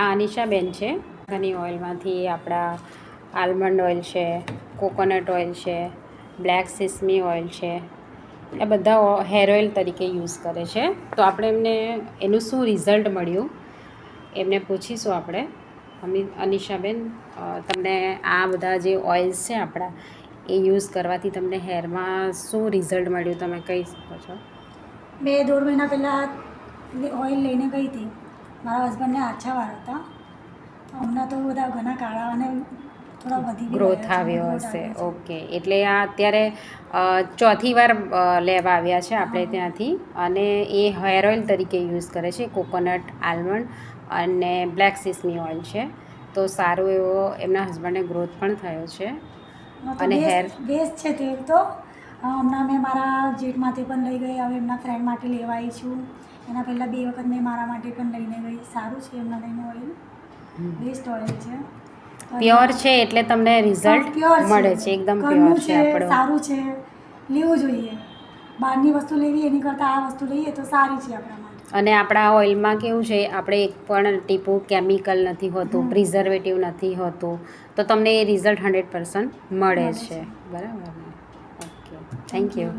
આ અનિશાબેન છે. ઘણી ઓઇલમાંથી આપણા આલમંડ ઓઇલ છે, કોકોનટ ઓઇલ છે, બ્લેક સિસમી ઓઇલ છે, એ બધા હેર ઓઇલ તરીકે યુઝ કરે છે. તો આપણે એમને એનું શું રિઝલ્ટ મળ્યું એમને પૂછીશું આપણે. અનિશાબેન, તમને આ બધા જે ઓઇલ્સ છે આપણા એ યુઝ કરવાથી તમને હેરમાં શું રિઝલ્ટ મળ્યું તમે કહી શકો છો? 2-2.5 મહિના પહેલાં ઓઇલ લઈને ગઈ હતી. મારા હસબન્ડને આછા વાળ હતા, તો હમણાં તો બધા ઘણા કાળા અને થોડા વધી ગ્રોથ આવ્યો હશે. ઓકે, એટલે આ અત્યારે ચોથી વાર લેવા આવ્યા છે આપણે ત્યાંથી, અને એ હેર ઓઇલ તરીકે યુઝ કરે છે. કોકોનટ, આલમંડ અને બ્લેક સિસમી ઓઇલ છે. તો સારો એવો એમના હસબન્ડને ગ્રોથ પણ થયો છે. અને હેર બેસ્ટ છે તેલ તો. હમણાં મેં મારા જેઠમાંથી પણ લઈ ગઈ, હવે એમના ફ્રેન્ડ માટે લેવા આવી છું. એના પહેલાં 2 વખત મેં મારા માટે પણ લઈને ગઈ. સારું છે એમના લઈને ઓઇલ, બેસ્ટ ઓઇલ છે. પ્યોર છે એટલે તમને રિઝલ્ટ મળે છે. એકદમ પ્યોર છે. આપણું સારું છે, લેવું જોઈએ. બહારની વસ્તુ લેવી એની કરતાં આ વસ્તુ લઈએ તો સારી છે આપણા માટે. અને આપણા ઓઇલમાં કેવું છે, આપણે એક પણ ટીપું કેમિકલ નથી હોતું, પ્રિઝર્વેટિવ નથી હોતું, તો તમને એ રિઝલ્ટ 100% મળે છે. બરાબર ને? Okay, thank you.